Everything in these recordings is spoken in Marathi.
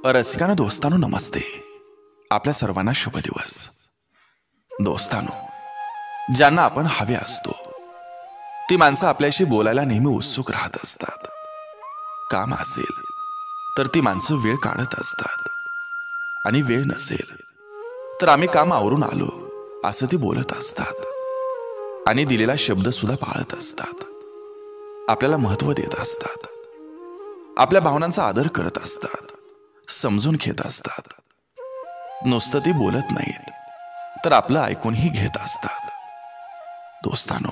रसिकांनो, दोस्तांनो, नमस्ते. आपल्या सर्वांना शुभ दिवस. दोस्तांनो, ज्यांना आपण हवे असतो ती माणसं आपल्याशी बोलायला नेहमी उत्सुक राहत असतात. काम असेल तर ती माणसं वेळ काढत असतात आणि वेळ नसेल तर आम्ही काम आवरून आलो असं ती बोलत असतात आणि दिलेला शब्द सुद्धा पाळत असतात. आपल्याला महत्त्व देत असतात, आपल्या भावनांचा आदर करत असतात, समजून घेत असतात. नुसतं ती बोलत नाहीत तर आपलं ऐकूनही घेत असतात. दोस्तांनो,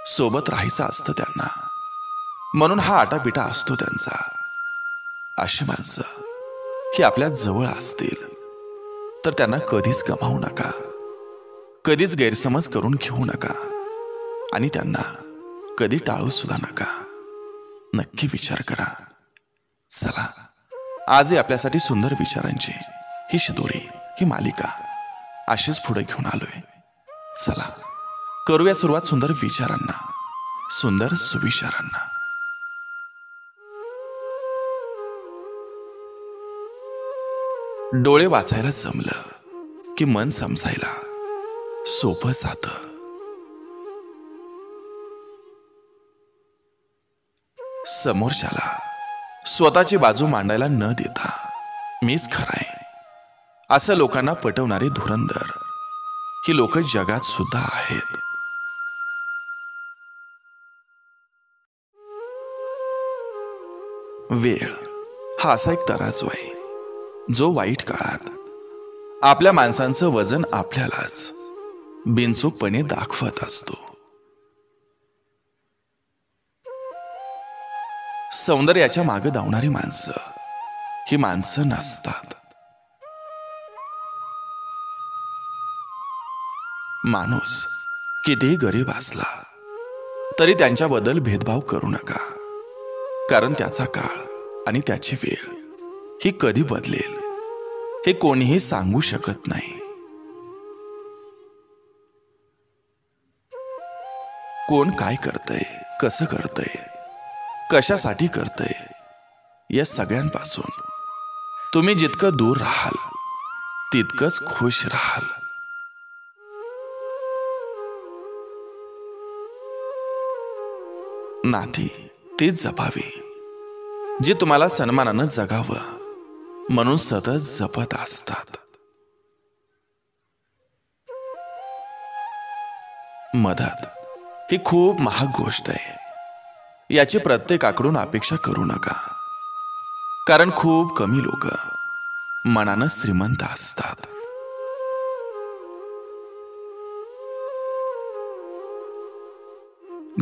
सोबत राहायचं असतं त्यांना, म्हणून हा आटापिटा असतो त्यांचा. अशी माणसं ही आपल्या जवळ असतील तर त्यांना कधीच गमावू नका, कधीच गैरसमज करून घेऊ नका आणि त्यांना कधी टाळू सुद्धा नका. नक्की विचार करा. चला, आजही आपल्यासाठी सुंदर विचारांची ही शिदोरी, ही मालिका अशीच पुढे घेऊन आलोय. चला, करूया सुरुवात सुंदर विचारांना, सुंदर सुविचारांना. डोळे वाचायला जमलं की मन समजायला सोपं जातं. समोरच्याला स्वतःची बाजू मांडायला न देता मीच खराय असं लोकांना पटवणारे धुरंदर ही लोक जगात सुद्धा आहेत. वेळ हा असा एक तराजू आहे जो वाईट काळात आपल्या माणसांचं वजन आपल्यालाच बिनचूकपणे दाखवत असतो. सौंदर्याच्या मागे धावणारी माणसं ही माणसं नसतात. माणूस कितीही गरीब असला तरी त्यांच्याबद्दल भेदभाव करू नका, कारण त्याचा काळ आणि त्याची वेळ ही कधी बदलेल हे कोणीही सांगू शकत नाही. कोण काय करतंय, कसं करतंय, कशासाठी करतंय, या सगळ्यांपासून तुम्ही जितकं दूर राहाल तितकंच खुश राहाल. नाती तीच जपावी जी तुम्हाला सन्मानानं जगावं म्हणून सतत जपत असतात. मदत ही खूप महाग गोष्ट आहे. याची प्रत्येकाकडून अपेक्षा करू नका, कारण खूप कमी लोक मनानं श्रीमंत असतात.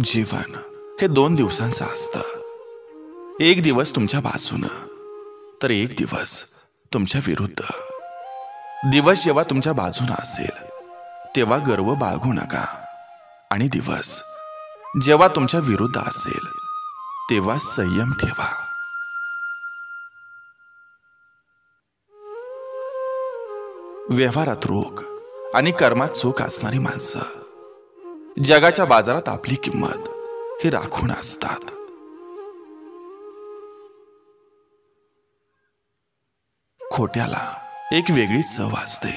जीवन हे 2 दिवसांचं असतं. एक दिवस तुमच्या बाजूनं तर एक दिवस तुमच्या विरुद्ध. दिवस जेव्हा तुमच्या बाजूनं असेल तेव्हा गर्व बाळगू नका, आणि दिवस जेव्हा तुमच्या विरुद्ध असेल तेव्हा संयम ठेवा. व्यवहारात रोख आणि कर्मात चूक असणारी माणसं जगाच्या बाजारात आपली किंमत ही राखून असतात. खोट्याला एक वेगळी चव असते.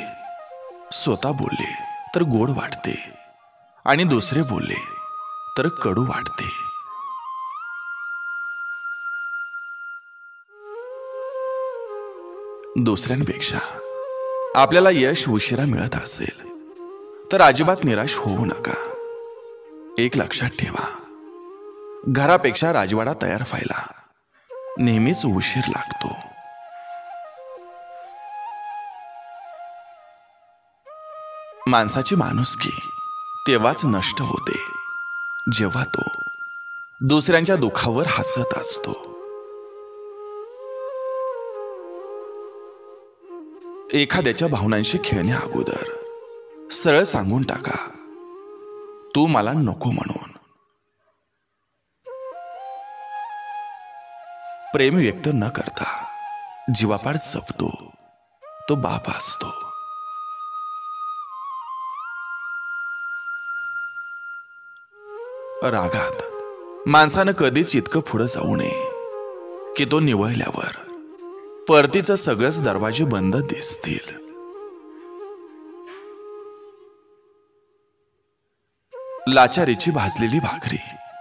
स्वतः बोलले तर गोड वाटते आणि दुसरे बोलले तर कडू वाटते. दुसऱ्यांपेक्षा आपल्याला यश उशिरा मिळत असेल तर अजिबात निराश होऊ नका. एक लक्षात ठेवा, घरापेक्षा राजवाडा तयार व्हायला नेहमीच उशीर लागतो. माणसाची माणुसकी तेव्हाच नष्ट होते जेव्हा तो दुसऱ्यांच्या दुःखावर हसत असतो. एखाद्याच्या भावनांशी खेळण्या अगोदर सरळ सांगून टाका, तू मला नको म्हणून. प्रेम व्यक्त न करता जीवापाड जपतो तो बाप असतो. रागात माणसानं कधीच इतकं पुढे जाऊ नये की तो निवळल्यावर परतीचं सगळंच दरवाजे बंद दिसतील. लाचारीची भाजलेली भाकरी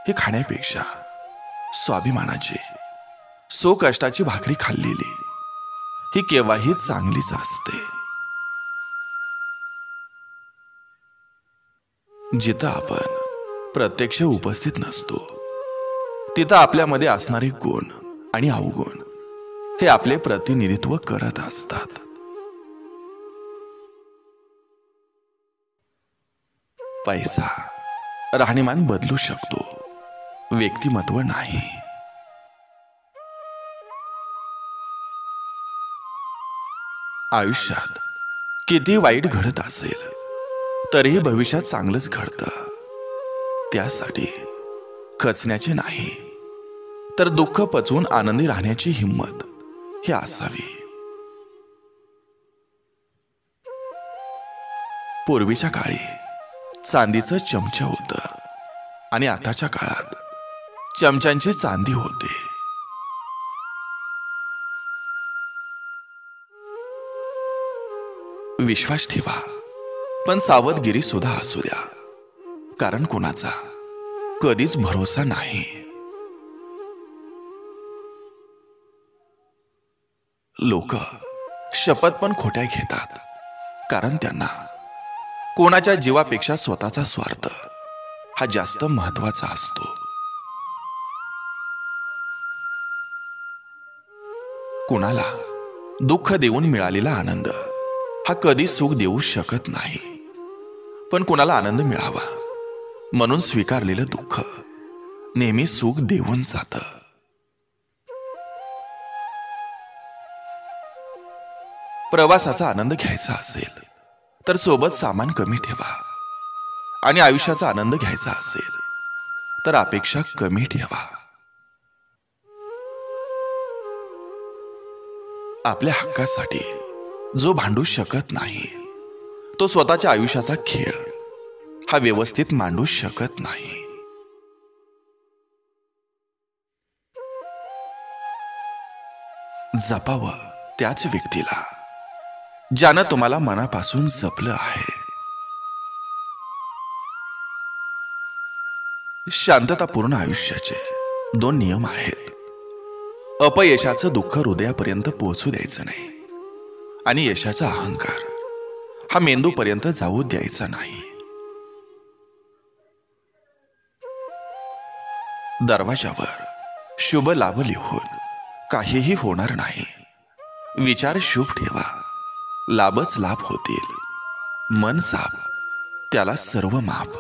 हे खाण्यापेक्षा स्वाभिमानाची सो कष्टाची भाकरी खाल्लेली ही केव्हाही चांगलीच असते. जिथं आपण प्रत्यक्ष उपस्थित नसतो तिथं आपल्यामध्ये असणारे गुण आणि अवगुण हे आपले प्रतिनिधित्व करत असतात. पैसा राहणीमान बदलू शकतो, व्यक्तिमत्व नाही. आयुष्यात किती वाईट घडत असेल तरीही भविष्यात चांगलंच घडतं. त्यासाठी खचण्याचे नाही तर दुःख पचवून आनंदी राहण्याची हिंमत ही असावी. पूर्वीच्या काळी चांदीचं चमचा होतं आणि आताच्या काळात चमच्यांची चांदी होते. विश्वास ठेवा पण सावधगिरी सुद्धा असू द्या, कारण कोणाचा कधीच भरोसा नाही. लोक शपथ पण खोट्या घेतात, कारण त्यांना कोणाच्या जीवापेक्षा स्वतःचा स्वार्थ हा जास्त महत्वाचा असतो. कुणाला दुःख देऊन मिळालेला आनंद हा कधी सुख देऊ शकत नाही, पण कुणाला आनंद मिळावा म्हणून स्वीकारलेलं दुःख नेहमी सुख देऊन जातं. प्रवासाचा आनंद घ्यायचा असेल तर सोबत सामान कमी ठेवा, आणि आयुष्याचा आनंद घ्यायचा असेल तर अपेक्षा कमी ठेवा. आपल्या हक्कासाठी जो भांडू शकत नाही तो स्वतःच्या आयुष्याचा खेळ हा व्यवस्थित मांडू शकत नाही. जपावं त्याच व्यक्तीला ज्यानं तुम्हाला मनापासून जपलं आहे. शांततापूर्ण आयुष्याचे 2 नियम आहेत. अपयशाचं दुःख हृदयापर्यंत पोहोचू द्यायचं नाही, आणि यशाचा अहंकार हा मेंदूपर्यंत जाऊ द्यायचा नाही. दरवाजावर शुभ लाभ लिहून काहीही होणार नाही. विचार शुभ ठेवा, लाभच लाभ होतील. मन साफ, त्याला सर्व माफ.